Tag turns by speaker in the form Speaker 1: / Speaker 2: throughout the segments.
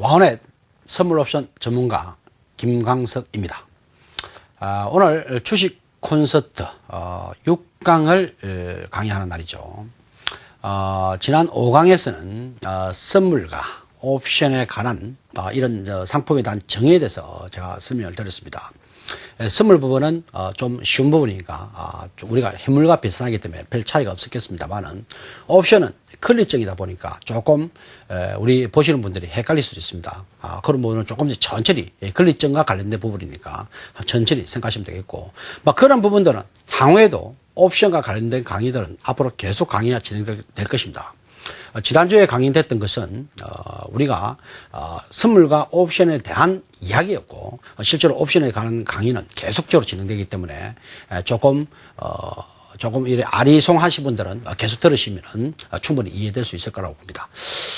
Speaker 1: 와운넷 선물 옵션 전문가 김광석입니다. 오늘 주식 콘서트 6강을 강의하는 날이죠. 지난 5강에서는 선물과 옵션에 관한 이런 상품에 대한 정의에 대해서 제가 설명을 드렸습니다. 선물 부분은 좀 쉬운 부분이니까 우리가 해물과 비슷하기 때문에 별 차이가 없었겠습니다만은 옵션은 클릭적이다 보니까 조금 우리 보시는 분들이 헷갈릴 수도 있습니다. 그런 부분은 조금씩 천천히 클릭적과 관련된 부분이니까 천천히 생각하시면 되겠고, 그런 부분들은 향후에도 옵션과 관련된 강의들은 앞으로 계속 강의가 진행될 것입니다. 지난주에 강의됐던 것은 우리가 선물과 옵션에 대한 이야기였고, 실제로 옵션에 관한 강의는 계속적으로 진행되기 때문에 조금 이래 아리송하신 분들은 계속 들으시면 충분히 이해될 수 있을 거라고 봅니다.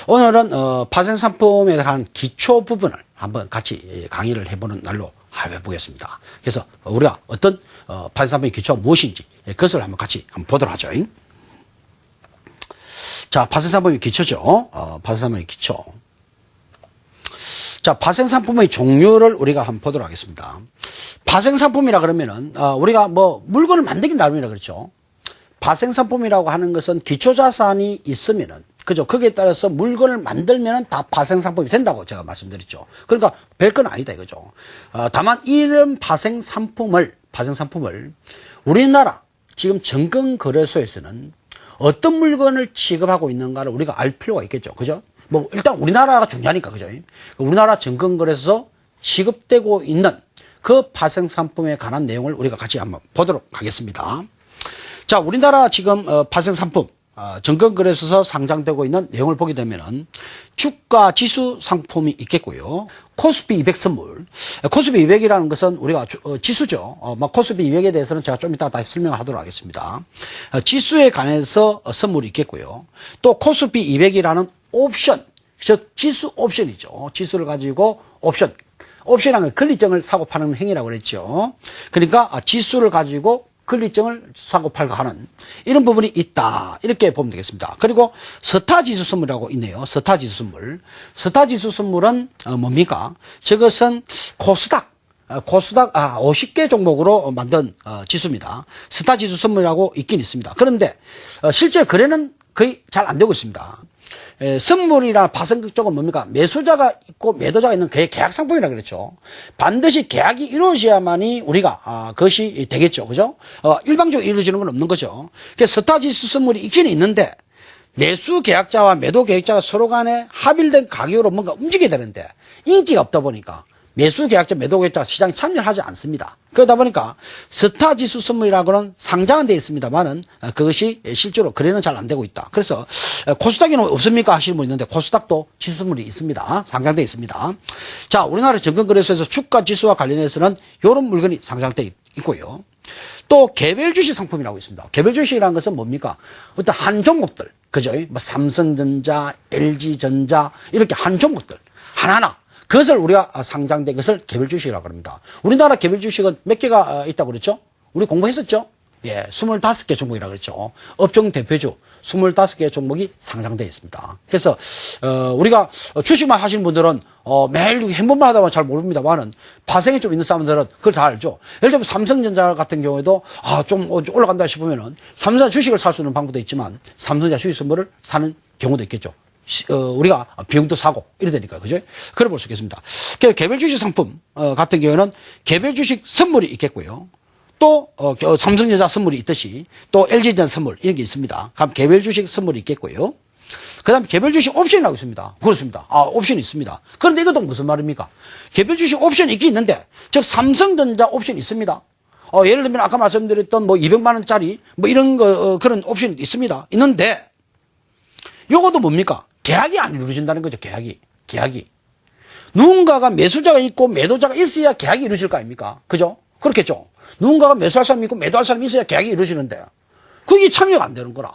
Speaker 1: 오늘은 파생 상품에 대한 기초 부분을 한번 같이 강의를 해보는 날로 해보겠습니다. 그래서 우리가 어떤 파생 상품의 기초가 무엇인지 그것을 한번 같이 보도록 하죠. 자, 파생상품의 기초죠. 파생상품의 기초. 자, 파생상품의 종류를 우리가 한번 보도록 하겠습니다. 파생상품이라 그러면은, 우리가 물건을 만들기 나름이라 그랬죠. 파생상품이라고 하는 것은 기초자산이 있으면은, 그죠? 거기에 따라서 물건을 만들면은 다 파생상품이 된다고 제가 말씀드렸죠. 그러니까 별건 아니다 이거죠. 다만 이런 파생상품을 우리나라 지금 정권거래소에서는 어떤 물건을 취급하고 있는가를 우리가 알 필요가 있겠죠. 그죠? 일단 우리나라가 중요하니까, 그죠? 우리나라 정권거래소 취급되고 있는 그 파생상품에 관한 내용을 우리가 같이 한번 보도록 하겠습니다. 자, 우리나라 지금 파생상품, 정권거래소에서 상장되고 있는 내용을 보게 되면은 주가 지수 상품이 있겠고요. 코스피 200 선물. 코스피 200이라는 것은 우리가 지수죠. 코스피 200에 대해서는 제가 좀 이따 다시 설명을 하도록 하겠습니다. 지수에 관해서 선물이 있겠고요. 또 코스피 200이라는 옵션, 즉 지수 옵션이죠. 지수를 가지고 옵션이라는 건 권리증을 사고 파는 행위라고 그랬죠. 그러니까 지수를 가지고 권리증을 사고 팔고 하는 이런 부분이 있다, 이렇게 보면 되겠습니다. 그리고 스타지수 선물이라고 있네요. 스타지수 선물. 스타지수 선물은 뭡니까? 저것은 코스닥 50개 종목으로 만든 지수입니다. 스타지수 선물이라고 있긴 있습니다. 그런데 실제 거래는 거의 잘 안 되고 있습니다. 선물이나 파생 쪽은 뭡니까? 매수자가 있고 매도자가 있는 그게 계약 상품이라 그랬죠. 반드시 계약이 이루어져야만이 우리가 그것이 되겠죠. 그죠? 일방적으로 이루어지는 건 없는 거죠. 그래서 스타지수 선물이 있긴 있는데 매수 계약자와 매도 계약자가 서로 간에 합일된 가격으로 뭔가 움직여야 되는데 인기가 없다 보니까 매수 계약자, 매도 계약자가 시장에 참여를 하지 않습니다. 그러다 보니까 스타지수 선물이라고는 상장은 되어 있습니다만은 그것이 실제로 거래는 잘 안 되고 있다. 그래서 코스닥에는 없습니까 하시는 분 있는데 코스닥도 지수 선물이 있습니다. 상장되어 있습니다. 자, 우리나라 정권거래소에서 주가 지수와 관련해서는 이런 물건이 상장되어 있고요. 또 개별 주식 상품이라고 있습니다. 개별 주식이라는 것은 뭡니까? 어떤 한 종목들, 그죠? 삼성전자, LG전자 이렇게 한 종목들 하나하나 그것을 우리가 상장된 것을 개별 주식이라고 합니다. 우리나라 개별 주식은 몇 개가 있다고 그랬죠? 우리 공부했었죠? 예, 25개 종목이라고 그랬죠. 업종 대표주 25개 종목이 상장되어 있습니다. 그래서 우리가 주식만 하시는 분들은 매일 행보만 하다 보면 잘 모릅니다만은 파생이 좀 있는 사람들은 그걸 다 알죠. 예를 들면 삼성전자 같은 경우에도 좀 올라간다 싶으면은 삼성전자 주식을 살 수 있는 방법도 있지만 삼성전자 주식 선물을 사는 경우도 있겠죠. 우리가 비용도 사고 이래 되니까, 그죠? 그래 볼 수 있겠습니다. 개별 주식 상품 같은 경우에는 개별 주식 선물이 있겠고요. 또 삼성전자 선물이 있듯이 또 LG전자 선물 이런 게 있습니다. 그럼 개별 주식 선물이 있겠고요. 그다음에 개별 주식 옵션이라고 있습니다. 그렇습니다. 옵션이 있습니다. 그런데 이것도 무슨 말입니까? 개별 주식 옵션이 있긴 있는데, 즉 삼성전자 옵션이 있습니다. 예를 들면 아까 말씀드렸던 200만 원짜리 이런 그런 옵션이 있습니다. 있는데 요것도 뭡니까? 계약이 안 이루어진다는 거죠. 계약이. 누군가가 매수자가 있고 매도자가 있어야 계약이 이루어질 거 아닙니까? 그죠? 그렇겠죠. 누군가가 매수할 사람이 있고 매도할 사람이 있어야 계약이 이루어지는데 그게 참여가 안 되는 거라.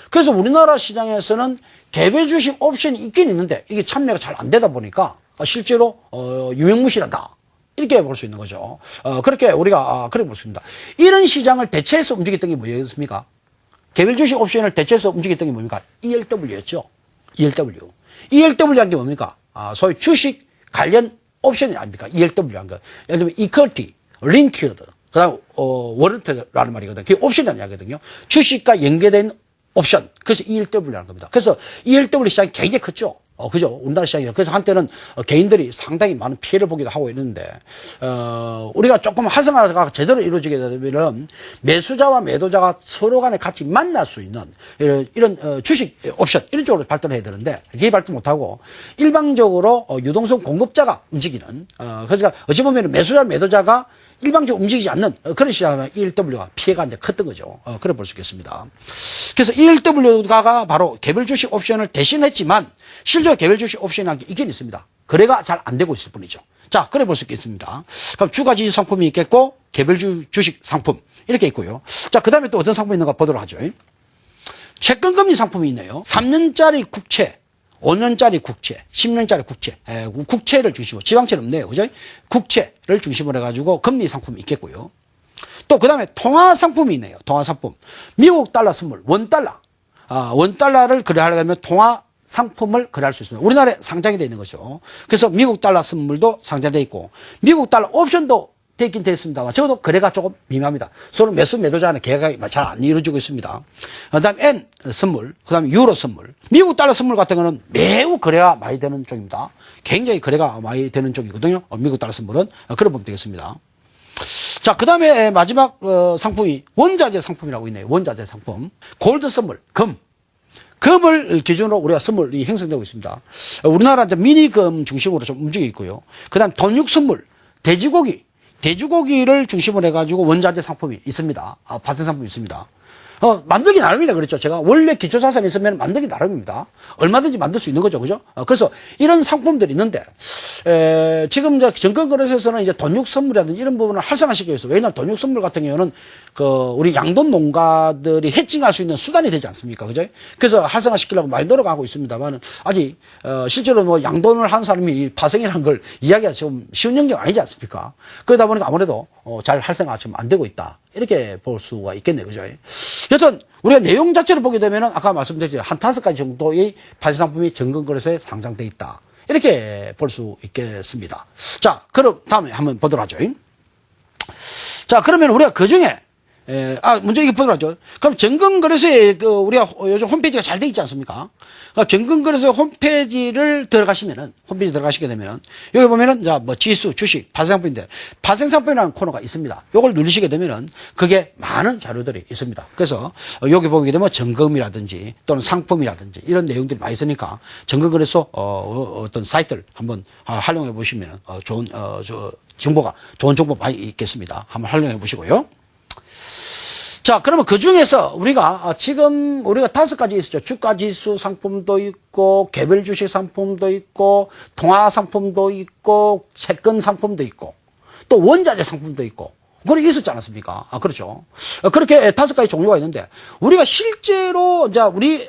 Speaker 1: 그래서 우리나라 시장에서는 개별 주식 옵션이 있긴 있는데 이게 참여가 잘 안 되다 보니까 실제로 유명무실하다, 이렇게 볼 수 있는 거죠. 그렇게 우리가 그렇게 볼 수 있습니다. 이런 시장을 대체해서 움직였던 게 뭐였습니까? 개별 주식 옵션을 대체해서 움직였던 게 뭡니까? ELW였죠. ELW라는 게 뭡니까? 소위 주식 관련 옵션이 아닙니까? ELW라는 거. 예를 들면 equity, linked, 그다음 워런트라는 말이거든요. 그게 옵션이라는 이야기거든요. 주식과 연계된 옵션. 그래서 ELW라는 겁니다. 그래서 ELW 시장이 굉장히 컸죠. 그죠? 우리나라 시장이요. 그래서 한때는 개인들이 상당히 많은 피해를 보기도 하고 있는데, 우리가 조금 활성화가 제대로 이루어지게 되면 매수자와 매도자가 서로 간에 같이 만날 수 있는 이런 주식 옵션, 이런 쪽으로 발전해야 되는데, 그게 발전 못하고 일방적으로 유동성 공급자가 움직이는, 그러니까 어찌 보면 매수자, 매도자가 일방적으로 움직이지 않는 그런 시장은 ELW가 피해가 이제 컸던 거죠. 그래 볼 수 있겠습니다. 그래서 ELW가 바로 개별 주식 옵션을 대신했지만 실제로 개별 주식 옵션이라는 게 있긴 있습니다. 거래가 잘 안 되고 있을 뿐이죠. 자, 그래 볼 수 있겠습니다. 그럼 주가지수 상품이 있겠고 개별 주식 상품 이렇게 있고요. 자, 그 다음에 또 어떤 상품이 있는가 보도록 하죠. 채권금리 상품이 있네요. 3년짜리 국채, 5년짜리 국채, 10년짜리 국채, 국채를 중심으로, 지방채는 없네요. 그죠? 국채를 중심으로 해가지고 금리 상품이 있겠고요. 또 그 다음에 통화 상품이 있네요. 통화 상품. 미국 달러 선물, 원달러. 원달러를 거래하려면 통화 상품을 거래할 수 있습니다. 우리나라에 상장이 되어 있는 거죠. 그래서 미국 달러 선물도 상장되어 있고, 미국 달러 옵션도 되어 있긴 되어 있습니다만, 적어도 거래가 조금 미미합니다. 서로 매수, 매도자는 계약이 잘 안 이루어지고 있습니다. 그 다음에 N 선물, 그 다음에 유로 선물. 미국 달러 선물 같은 거는 매우 거래가 많이 되는 쪽입니다. 굉장히 거래가 많이 되는 쪽이거든요. 미국 달러 선물은. 그래 보면 되겠습니다. 자, 그 다음에 마지막 상품이 원자재 상품이라고 있네요. 원자재 상품. 골드 선물, 금. 금을 기준으로 우리가 선물이 형성되고 있습니다. 우리나라 미니금 중심으로 좀 움직이고 있고요. 그 다음 돈육 선물, 돼지고기. 돼지고기를 중심으로 해가지고 원자재 상품이 있습니다. 파생 상품이 있습니다. 만들기 나름이라 그랬죠. 제가 원래 기초자산이 있으면 만들기 나름입니다. 얼마든지 만들 수 있는 거죠. 그죠? 그래서 이런 상품들이 있는데, 지금 이제 정권거래소에서는 이제 돈육 선물이라든지 이런 부분을 활성화시키고 있어요. 왜냐하면 돈육 선물 같은 경우는 우리 양돈 농가들이 해칭할 수 있는 수단이 되지 않습니까? 그죠? 그래서 활성화시키려고 많이 노력하고 있습니다만, 아직, 실제로 뭐 양돈을 한 사람이 파생이라는 걸 이야기가 좀 쉬운 영역 아니지 않습니까? 그러다 보니까 아무래도 잘 활성화가 좀 안 되고 있다. 이렇게 볼 수가 있겠네요. 그죠? 여튼, 우리가 내용 자체를 보게 되면은 아까 말씀드렸죠. 한 5가지 정도의 파생 상품이 정권거래소에 상장돼 있다. 이렇게 볼 수 있겠습니다. 자, 그럼 다음에 한번 보도록 하죠. 자, 그러면 우리가 그 중에, 먼저 이거 보도록 하죠. 그럼 정권거래소에 우리가 요즘 홈페이지가 잘 돼 있지 않습니까? 정권거래소 홈페이지를 홈페이지 들어가시게 되면, 여기 보면은, 자, 뭐 지수, 주식, 파생상품인데, 파생상품이라는 코너가 있습니다. 요걸 누르시게 되면은, 그게 많은 자료들이 있습니다. 그래서, 여기 보게 되면 정금이라든지, 또는 상품이라든지, 이런 내용들이 많이 있으니까, 정권거래소, 어떤 사이트를 한번 활용해 보시면, 좋은 정보 많이 있겠습니다. 한번 활용해 보시고요. 자, 그러면 그 중에서 지금 우리가 5가지 있었죠. 주가지수 상품도 있고, 개별 주식 상품도 있고, 통화 상품도 있고, 채권 상품도 있고, 또 원자재 상품도 있고, 그렇게 있었지 않았습니까? 그렇죠. 그렇게 5가지 종류가 있는데, 우리가 실제로,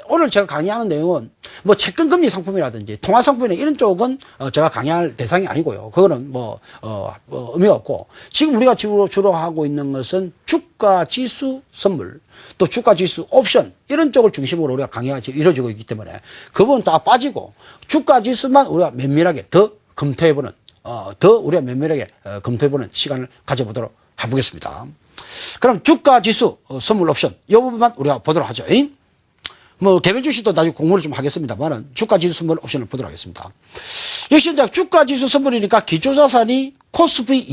Speaker 1: 오늘 제가 강의하는 내용은, 뭐, 채권금리 상품이라든지, 통화 상품이나 이런 쪽은, 제가 강의할 대상이 아니고요. 그거는 의미가 없고, 지금 우리가 주로 하고 있는 것은 주가 지수 선물, 또 주가 지수 옵션, 이런 쪽을 중심으로 우리가 강의가 이루어지고 있기 때문에, 그 부분 다 빠지고, 주가 지수만 우리가 면밀하게 더 검토해보는, 우리가 면밀하게 검토해보는 시간을 가져보도록 해보겠습니다. 그럼 주가 지수 선물 옵션 이 부분만 우리가 보도록 하죠. 뭐 개별 주식도 나중에 공부를 좀 하겠습니다만은 주가 지수 선물 옵션을 보도록 하겠습니다. 역시 이제 주가 지수 선물이니까 기초자산이 코스피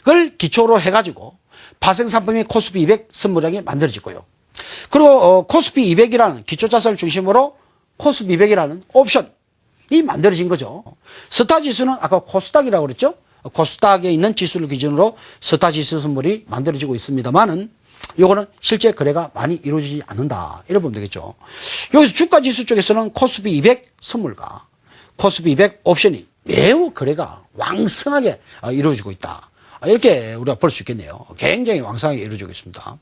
Speaker 1: 200을 기초로 해가지고 파생 상품이 코스피 200 선물량이 만들어지고요. 그리고 코스피 200이라는 기초자산을 중심으로 코스피 200이라는 옵션이 만들어진 거죠. 스타 지수는 아까 코스닥이라고 그랬죠. 코스닥에 있는 지수를 기준으로 스타 지수 선물이 만들어지고 있습니다만은 요거는 실제 거래가 많이 이루어지지 않는다. 이래 보면 되겠죠. 여기서 주가 지수 쪽에서는 코스피 200 선물과 코스피 200 옵션이 매우 거래가 왕성하게 이루어지고 있다. 이렇게 우리가 볼 수 있겠네요. 굉장히 왕성하게 이루어지고 있습니다.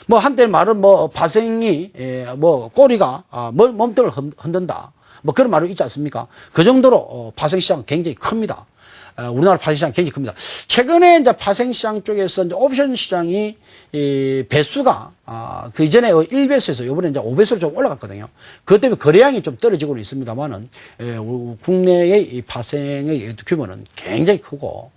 Speaker 1: 뭐 한때 말은 파생이 꼬리가 몸통을 흔든다. 뭐 그런 말이 있지 않습니까? 그 정도로 파생 시장은 굉장히 큽니다. 우리나라 파생시장 굉장히 큽니다. 최근에 이제 파생시장 쪽에서 이제 옵션 시장이 이 배수가 그 이전에 1배수에서 이번에 이제 5배수로 좀 올라갔거든요. 그것 때문에 거래량이 좀 떨어지고는 있습니다만은 국내의 이 파생의 규모는 굉장히 크고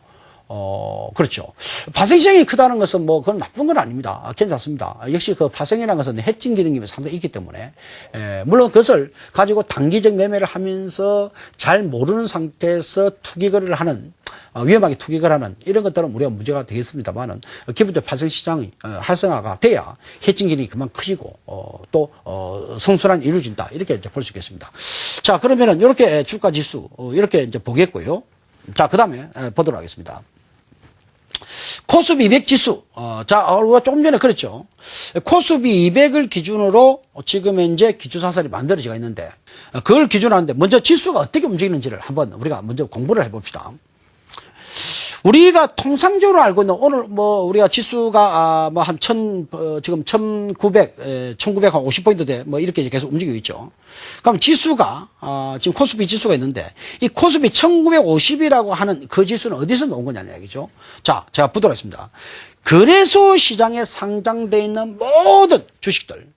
Speaker 1: 그렇죠. 파생시장이 크다는 것은 뭐, 그건 나쁜 건 아닙니다. 괜찮습니다. 역시 그 파생이라는 것은 해칭 기능이 상당히 있기 때문에, 물론 그것을 가지고 단기적 매매를 하면서 잘 모르는 상태에서 투기 거래를 하는, 위험하게 투기 거래를 하는 이런 것들은 우리가 문제가 되겠습니다만은, 기본적으로 파생시장이 활성화가 돼야 해칭 기능이 그만 커지고, 또, 성순환이 이루어진다. 이렇게 이제 볼 수 있겠습니다. 자, 그러면은 이렇게 주가 지수, 이렇게 이제 보겠고요. 자, 그 다음에 보도록 하겠습니다. 코스피 200 지수. 우리가 조금 전에 그랬죠. 코스피 200을 기준으로 지금 현재 기초사설이 만들어지고 있는데, 그걸 기준으로 하는데, 먼저 지수가 어떻게 움직이는지를 한번 우리가 먼저 공부를 해봅시다. 우리가 통상적으로 알고 있는 오늘 뭐 우리가 지수가 뭐 한 지금 1950포인트 대 뭐 이렇게 계속 움직이고 있죠. 그럼 지수가 지금 코스피 지수가 있는데 이 코스피 1950이라고 하는 그 지수는 어디서 나온 거냐는 얘기죠. 자, 제가 보도록 하겠습니다. 거래소 시장에 상장되어 있는 모든 주식들,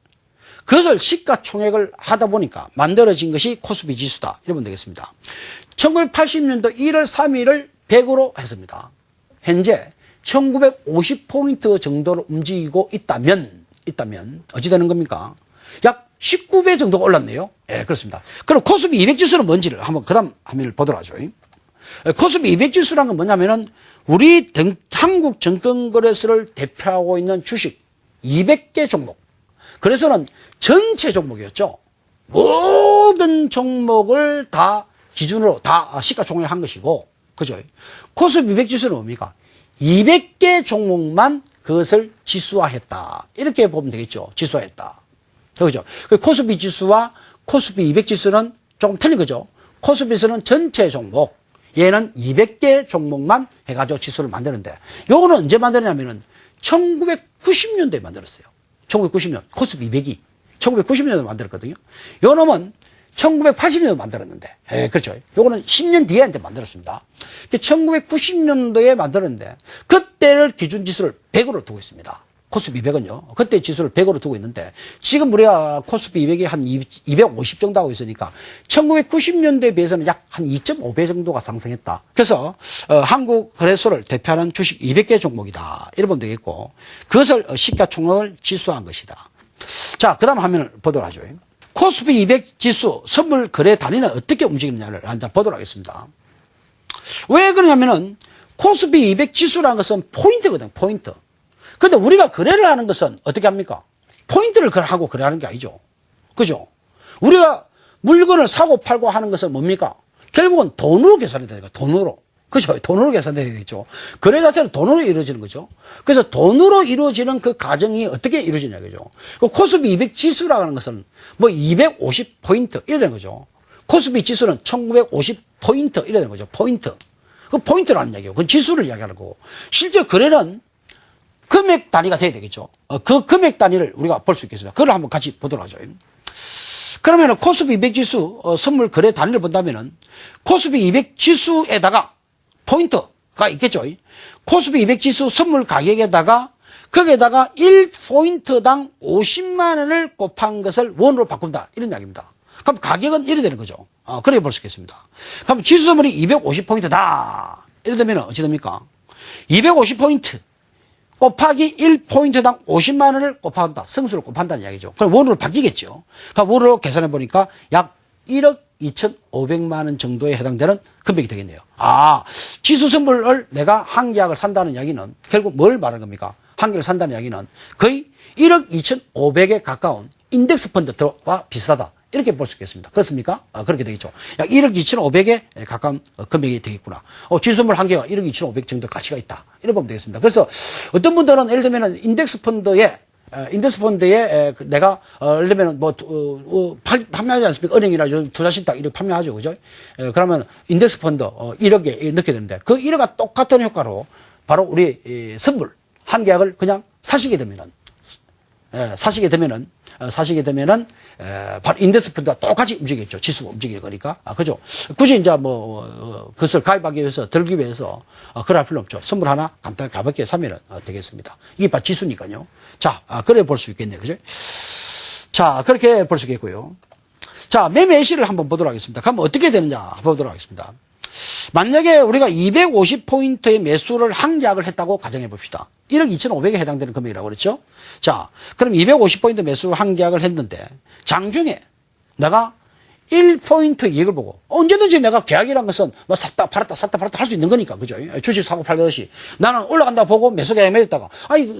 Speaker 1: 그것을 시가총액을 하다 보니까 만들어진 것이 코스피 지수다. 이러면 되겠습니다. 1980년도 1월 3일을 100으로 했습니다. 현재 1950포인트 정도로 움직이고 있다면 어찌 되는 겁니까? 약 19배 정도가 올랐네요. 예, 그렇습니다. 그럼 코스피 200 지수는 뭔지를 한번 그 다음 화면을 보도록 하죠. 코스피 200 지수라는 건 뭐냐면은 우리 한국 증권거래소를 대표하고 있는 주식 200개 종목. 그래서는 전체 종목이었죠. 모든 종목을 다 기준으로 다 시가총액 한 것이고, 그죠? 코스피 200 지수는 뭡니까? 200개 종목만 그것을 지수화했다. 이렇게 보면 되겠죠. 지수화했다. 그죠? 코스피 지수와 코스피 200 지수는 조금 틀린 거죠. 코스피 지수는 전체 종목, 얘는 200개 종목만 해가지고 지수를 만드는데, 요거는 언제 만드냐면은 1990년도에 만들었어요. 1990년. 코스피 200이 1990년도에 만들었거든요. 요 놈은 1980년도에 만들었는데, 그렇죠. 요거는 10년 뒤에 이제 만들었습니다. 1990년도에 만들었는데, 그때를 기준 지수를 100으로 두고 있습니다. 코스피 200은요. 그때 지수를 100으로 두고 있는데, 지금 우리가 코스피 200이 한 250 정도 하고 있으니까, 1990년도에 비해서는 약 한 2.5배 정도가 상승했다. 그래서, 한국 거래소를 대표하는 주식 200개 종목이다. 이렇게 보면 되겠고, 그것을 시가총액을 지수한 것이다. 자, 그 다음 화면을 보도록 하죠. 코스피 200 지수 선물 거래 단위는 어떻게 움직이느냐를 한번 보도록 하겠습니다. 왜 그러냐면은 코스피 200 지수라는 것은 포인트거든요. 포인트. 근데 우리가 거래를 하는 것은 어떻게 합니까? 포인트를 하고 거래하는 게 아니죠. 그죠? 우리가 물건을 사고 팔고 하는 것은 뭡니까? 결국은 돈으로 계산이 되니까 돈으로. 그죠? 돈으로 계산돼야 되겠죠. 거래 자체는 돈으로 이루어지는 거죠. 그래서 돈으로 이루어지는 그 과정이 어떻게 이루어지냐, 그죠? 그 코스피 200 지수라는 것은 뭐 250포인트, 이래 되는 거죠. 코스피 지수는 1950포인트, 이래 되는 거죠. 포인트. 그 포인트라는 얘기예요. 그 지수를 이야기하는 거고. 실제 거래는 금액 단위가 돼야 되겠죠. 그 금액 단위를 우리가 볼 수 있겠습니다. 그걸 한번 같이 보도록 하죠. 그러면은 코스피 200 지수 선물 거래 단위를 본다면은 코스피 200 지수에다가 포인트가 있겠죠. 코스피 200 지수 선물 가격에다가 거기에다가 1포인트당 50만 원을 곱한 것을 원으로 바꾼다. 이런 이야기입니다. 그럼 가격은 이래 되는 거죠. 그렇게 볼 수 있겠습니다. 그럼 지수 선물이 250포인트다. 이래 되면 어찌 됩니까? 250포인트 곱하기 1포인트당 50만 원을 곱한다. 성수를 곱한다는 이야기죠. 그럼 원으로 바뀌겠죠. 그러니까 원으로 계산해 보니까 약 1억 2,500만 원 정도에 해당되는 금액이 되겠네요. 지수 선물을 내가 한 계약을 산다는 이야기는 결국 뭘 말하는 겁니까? 한 개를 산다는 이야기는 거의 1억 2,500에 가까운 인덱스 펀드와 비슷하다. 이렇게 볼 수 있겠습니다. 그렇습니까? 그렇게 되겠죠. 약 1억 2,500에 가까운 금액이 되겠구나. 지수 선물 한 개가 1억 2,500 정도 가치가 있다. 이렇게 보면 되겠습니다. 그래서 어떤 분들은 예를 들면 인덱스 펀드에 내가, 예를 들면 판매하지 않습니까? 은행이나 투자신탁 이렇게 판매하죠. 그죠? 그러면 인덱스 펀드 1억에 넣게 되는데 그 1억과 똑같은 효과로 바로 우리 선물 한 계약을 그냥 사시게 되면은 사시게 되면은 바로 인덱스 펀드와 똑같이 움직이겠죠. 지수가 움직일 거니까. 그죠? 굳이 이제 그것을 가입하기 위해서 들기 위해서 그럴 필요 없죠. 선물 하나 간단히 가볍게 사면 되겠습니다. 이게 바로 지수니까요. 자, 그래 볼 수 있겠네요. 그죠? 자, 그렇게 볼 수 있겠고요. 자, 매매 시를 한번 보도록 하겠습니다. 그럼 어떻게 되느냐 보도록 하겠습니다. 만약에 우리가 250포인트의 매수를 한 계약을 했다고 가정해 봅시다. 1억 2,500에 해당되는 금액이라고 그랬죠? 자, 그럼 250포인트 매수를 한 계약을 했는데 장중에 내가 1포인트 이익을 보고 언제든지 내가 계약이란 것은 뭐 샀다 팔았다 할 수 있는 거니까. 그죠? 주식 사고 팔듯이 나는 올라간다 보고 매수 계약 맺었다가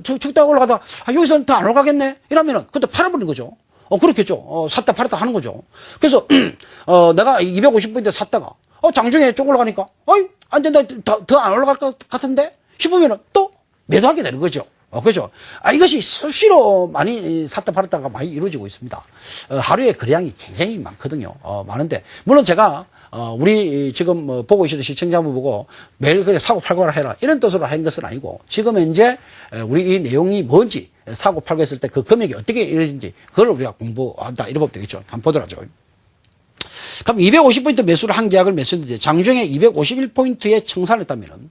Speaker 1: 적당히 올라가다가 여기서는 더 안 올라가겠네? 이러면은 그때 팔아버리는 거죠. 그렇겠죠. 샀다 팔았다 하는 거죠. 그래서 내가 250포인트 샀다가 장중에 쭉 올라가니까 안 된다, 더 안 올라갈 것 같은데 싶으면은 또 매도하게 되는 거죠. 그죠? 이것이 수시로 많이 샀다 팔았다가 많이 이루어지고 있습니다. 하루에 거래량이 굉장히 많거든요. 많은데 물론 제가 우리 지금 보고 계시는 시청자분 보고 매일 그래 사고 팔고 해라 이런 뜻으로 한 것은 아니고 지금 현재 우리 이 내용이 뭔지 사고 팔고 했을 때 그 금액이 어떻게 이루어진지 그걸 우리가 공부한다 이런 법 되겠죠. 한번 보도록 하죠. 그럼 250포인트 매수를 한 계약을 맺었는데 장중에 251포인트에 청산했다면은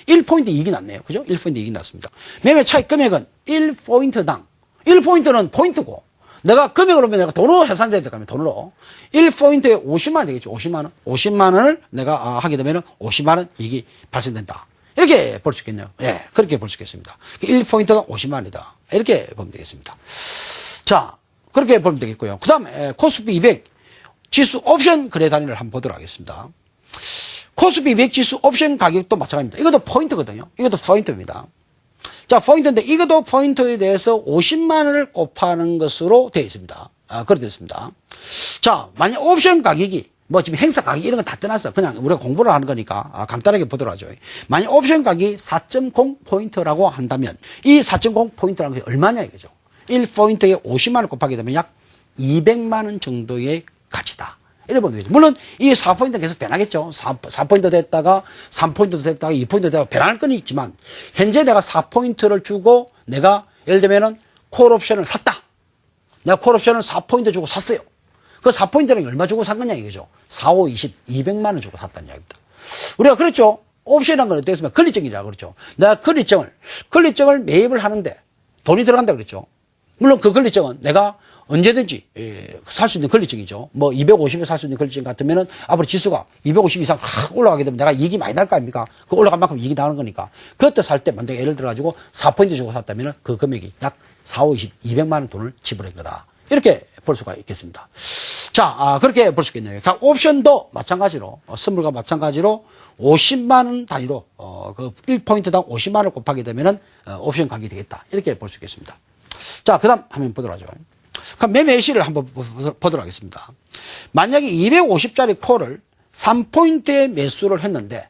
Speaker 1: 1포인트 이익이 났네요. 그죠? 1포인트 이익이 났습니다. 매매 차익 금액은 1포인트당 1포인트는 포인트고 내가 금액으로 보면 내가 돈으로 해산돼야 될 거 아니에요. 돈으로 1포인트에 50만 원 되겠죠. 50만 원. 50만 원을 내가 하게 되면 50만 원 이익이 발생된다. 이렇게 볼 수 있겠네요. 예, 그렇게 볼 수 있겠습니다. 1포인트가 50만 원이다. 이렇게 보면 되겠습니다. 자, 그렇게 보면 되겠고요. 그 다음에 코스피 200 지수 옵션 거래 단위를 한번 보도록 하겠습니다. 코스피 200 지수 옵션 가격도 마찬가지입니다. 이것도 포인트거든요. 이것도 포인트입니다. 자, 포인트인데 이것도 포인트에 대해서 50만 원을 곱하는 것으로 되어 있습니다. 그렇게 되어 있습니다. 자, 만약 옵션 가격이 지금 행사 가격 이런 건 다 떠나서 그냥 우리가 공부를 하는 거니까 간단하게 보도록 하죠. 만약 옵션 가격이 4.0포인트라고 한다면 이 4.0포인트라는 게 얼마냐 이거죠. 1포인트에 50만 원 곱하게 되면 약 200만 원 정도의 가치다. 이래 보면 되겠죠. 물론 이 4포인트는 계속 변하겠죠. 4포인트 됐다가 3포인트 됐다가 2포인트 됐다가 변할 건 있지만 현재 내가 4포인트를 주고 내가 예를 들면은 콜옵션을 샀다. 내가 콜옵션을 4포인트 주고 샀어요. 그 4포인트는 얼마 주고 산 거냐 이거죠. 4, 5, 20, 200만 원 주고 샀다는 이야기입니다. 우리가 그랬죠. 옵션이라는 건 어떻게 했으면 권리증이라고 그랬죠. 내가 권리증을 매입을 하는데 돈이 들어간다 그랬죠. 물론 그 권리증은 내가 언제든지 살 수 있는 권리증이죠. 250에 살 수 있는 권리증 같으면은 앞으로 지수가 250 이상 확 올라가게 되면 내가 이익이 많이 날 거 아닙니까? 그 올라간 만큼 이익이 나오는 거니까. 그때 살 때 만약에 예를 들어가지고 4포인트 주고 샀다면은 그 금액이 약 4, 5, 20, 200만 원 돈을 지불한 거다. 이렇게 볼 수가 있겠습니다. 자, 그렇게 볼 수 있겠네요. 옵션도 마찬가지로, 선물과 마찬가지로 50만 원 단위로, 그 1포인트당 50만 원을 곱하게 되면은, 옵션 가격이 되겠다. 이렇게 볼 수 있겠습니다. 자, 그 다음 화면 보도록 하죠. 그럼 매매 시를 한번 보도록 하겠습니다. 만약에 250짜리 콜을 3포인트에 매수를 했는데,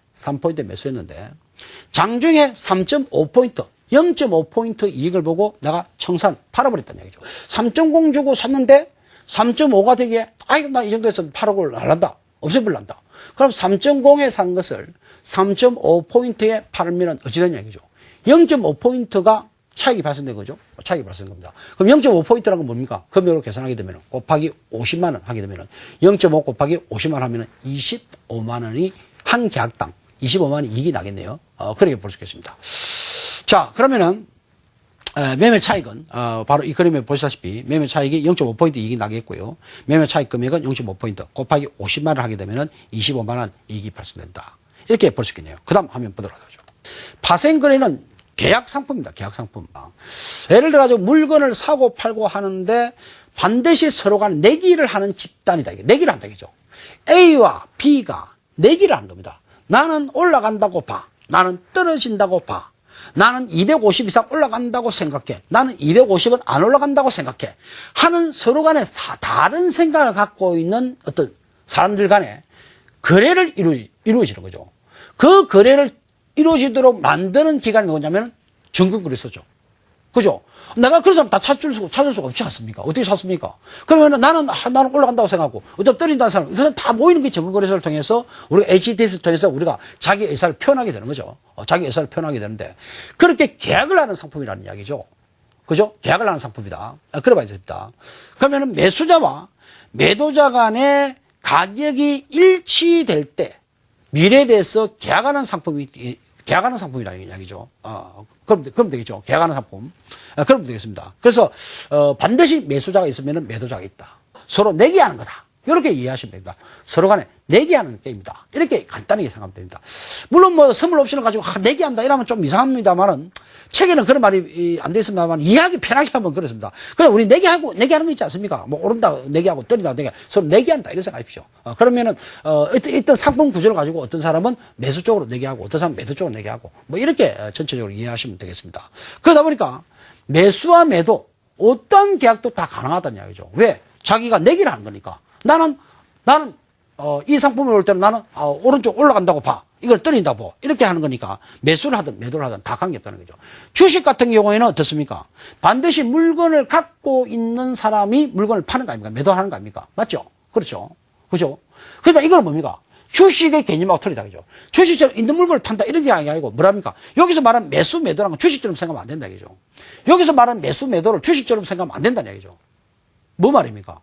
Speaker 1: 장중에 3.5포인트, 0.5포인트 이익을 보고 내가 청산, 팔아버렸다는 얘기죠. 3.0 주고 샀는데 3.5가 되기에 나 이 정도에서 8억을 날란다. 없애버린다. 그럼 3.0에 산 것을 3.5포인트에 팔면 어찌 되냐 얘기죠. 0.5포인트가 차익이 발생된 거죠. 차익이 발생된 겁니다. 그럼 0.5포인트라는 건 뭡니까? 금액으로 계산하게 되면 곱하기 50만 원 하게 되면 0.5 곱하기 50만 원 하면 25만 원이 한 계약당 25만 원이 이익이 나겠네요. 그렇게 볼 수 있겠습니다. 자, 그러면은 매매 차익은 바로 이 그림에 보시다시피 매매 차익이 0.5포인트 이익이 나겠고요. 매매 차익 금액은 0.5포인트 곱하기 50만 원 하게 되면은 25만 원 이익이 발생된다. 이렇게 볼 수 있겠네요. 그다음 화면 보도록 하죠. 파생 거래는 계약 상품입니다. 계약 상품. 예를 들어 가지고 물건을 사고 팔고 하는데 반드시 서로 간에 내기를 하는 집단이다. 이게 내기를 한다 이거죠. A와 B가 내기를 하는 겁니다. 나는 올라간다고 봐. 나는 떨어진다고 봐. 나는 250 이상 올라간다고 생각해. 나는 250은 안 올라간다고 생각해. 하는 서로 간에 다른 생각을 갖고 있는 어떤 사람들 간에 거래를 이루어지는 거죠. 그 거래를 이루어지도록 만드는 기관이 누구냐면 정근거래소죠. 그죠? 내가 그런 사람 다 찾을 수가 없지 않습니까? 어떻게 찾습니까? 그러면은 나는 올라간다고 생각하고, 어차피 떨어진다는 사람, 그 사람 다 모이는 게 정근거래소를 통해서, 우리가 HTS를 통해서 우리가 자기 의사를 표현하게 되는 거죠. 자기 의사를 표현하게 되는데, 그렇게 계약을 하는 상품이라는 이야기죠. 그죠? 계약을 하는 상품이다. 그래 봐야 됩니다. 그러면은 매수자와 매도자 간의 가격이 일치될 때 미래에 대해서 계약하는 상품이라는 이야기죠. 그럼 되겠죠. 계약하는 상품. 그럼 되겠습니다. 그래서, 반드시 매수자가 있으면 매도자가 있다. 서로 내기하는 거다. 이렇게 이해하시면 됩니다. 서로 간에 내기하는 게임이다. 이렇게 간단하게 생각하면 됩니다. 물론 뭐 선물 옵션을 가지고 내기한다 이러면 좀 이상합니다만은 책에는 그런 말이 안 돼 있습니다만 이해하기 편하게 하면 그렇습니다. 그냥 우리 내기하는 거 있지 않습니까? 뭐 오른다 내기하고 때린다 내기 서로 내기한다 이렇게 생각하십시오. 그러면은 어떤 상품 구조를 가지고 어떤 사람은 매수 쪽으로 내기하고 어떤 사람은 매도 쪽으로 내기하고 뭐 이렇게 전체적으로 이해하시면 되겠습니다. 그러다 보니까 매수와 매도 어떤 계약도 다 가능하다는 이야기죠. 왜? 자기가 내기를 하는 거니까. 나는 이 상품을 올 때는 나는 오른쪽 올라간다고 봐. 이걸 때린다고 봐. 이렇게 하는 거니까 매수를 하든 매도를 하든 다 관계없다는 거죠. 주식 같은 경우에는 어떻습니까? 반드시 물건을 갖고 있는 사람이 물건을 파는 거 아닙니까? 매도하는 거 아닙니까? 맞죠? 그렇죠. 그죠? 그러니까 이건 뭡니까? 주식의 개념하고 틀리다. 그죠? 주식처럼 있는 물건을 판다. 이런 게 아니고 뭐랍니까? 여기서 말하는 매수, 매도라는 건 주식처럼 생각하면 안 된다. 그죠? 여기서 말하는 매수, 매도를 주식처럼 생각하면 안 된다는 얘기죠. 뭐 말입니까?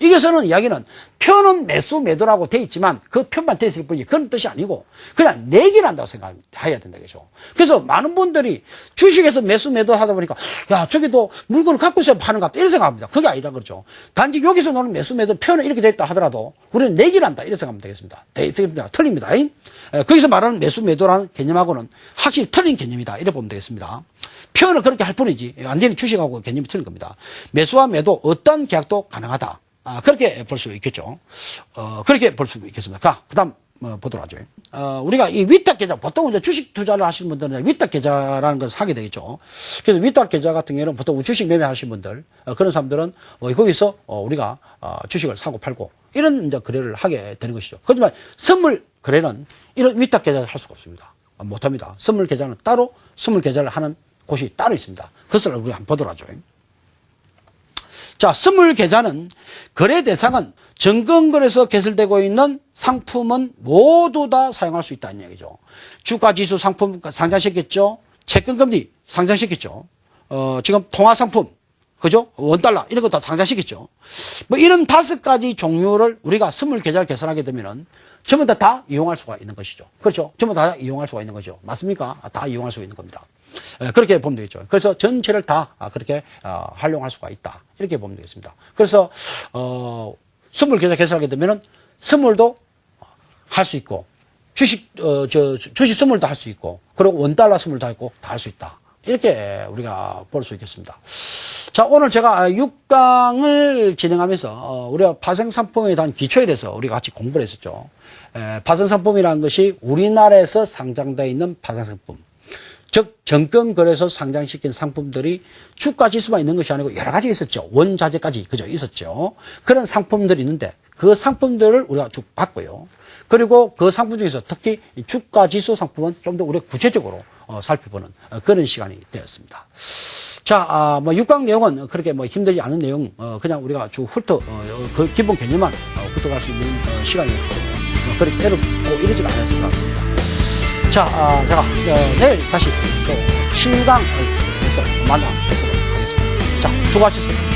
Speaker 1: 여기서는 이야기는 표는 매수, 매도라고 돼 있지만 그 표만 돼 있을 뿐이지 그런 뜻이 아니고 그냥 내기를 한다고 생각해야 된다. 그죠? 그래서 많은 분들이 주식에서 매수, 매도 하다 보니까 야, 저기도 물건을 갖고 있어야 파는 것 같다. 이렇게 생각합니다. 그게 아니라 그렇죠. 단지 여기서 노는 매수, 매도 표는 이렇게 돼 있다 하더라도 우리는 내기를 한다. 이렇게 생각하면 되겠습니다. 틀립니다. 거기서 말하는 매수, 매도라는 개념하고는 확실히 틀린 개념이다. 이렇게 보면 되겠습니다. 표현을 그렇게 할 뿐이지 완전히 주식하고 개념이 틀린 겁니다. 매수와 매도 어떤 계약도 가능하다. 그렇게 볼 수 있겠죠. 그렇게 볼 수 있겠습니다. 그 다음, 보도록 하죠. 우리가 이 위탁계좌, 보통 이제 주식 투자를 하시는 분들은 위탁계좌라는 것을 하게 되겠죠. 그래서 위탁계좌 같은 경우는 보통 주식 매매하시는 분들, 그런 사람들은 거기서 우리가 주식을 사고 팔고 이런 이제 거래를 하게 되는 것이죠. 하지만 선물 거래는 이런 위탁계좌를 할 수가 없습니다. 못합니다. 선물 계좌는 따로, 선물 계좌를 하는 곳이 따로 있습니다. 그것을 우리가 한번 보도록 하죠. 자, 선물 계좌는 거래 대상은 정건거래소 개설되고 있는 상품은 모두 다 사용할 수 있다는 얘기죠. 주가지수 상품 상장시켰죠. 채권금리 상장시켰죠. 지금 통화상품, 그죠? 원달러 이런 거 다 상장시켰죠. 뭐 이런 5가지 종류를 우리가 선물 계좌를 개설하게 되면은 전부 다 이용할 수가 있는 것이죠. 그렇죠? 전부 다 이용할 수가 있는 거죠. 맞습니까? 다 이용할 수가 있는 겁니다. 그렇게 보면 되겠죠. 그래서 전체를 다 그렇게 활용할 수가 있다. 이렇게 보면 되겠습니다. 그래서 선물 계좌 개설하게 되면은 선물도 할 수 있고 주식 선물도 할 수 있고 그리고 원달러 선물도 있고 다 할 수 있다. 이렇게 우리가 볼 수 있겠습니다. 자, 오늘 제가 6강을 진행하면서 우리가 파생상품에 대한 기초에 대해서 우리가 같이 공부를 했었죠. 파생상품이라는 것이 우리나라에서 상장되어 있는 파생상품. 즉 정권거래소 상장시킨 상품들이 주가지수만 있는 것이 아니고 여러 가지 있었죠. 원자재까지 그죠 있었죠. 그런 상품들이 있는데 그 상품들을 우리가 쭉 봤고요. 그리고 그 상품 중에서 특히 주가지수 상품은 좀 더 우리가 구체적으로 살펴보는 그런 시간이 되었습니다. 자, 뭐 6강 내용은 그렇게 뭐 힘들지 않은 내용, 그냥 우리가 쭉 그 기본 개념만 훑어갈 수 있는 시간이었거든요. 그렇게 어렵고 이러지가 않았을 것 같습니다. 자, 제가 내일 다시 또 7강에서 만나 뵙도록 하겠습니다. 자, 수고하셨습니다.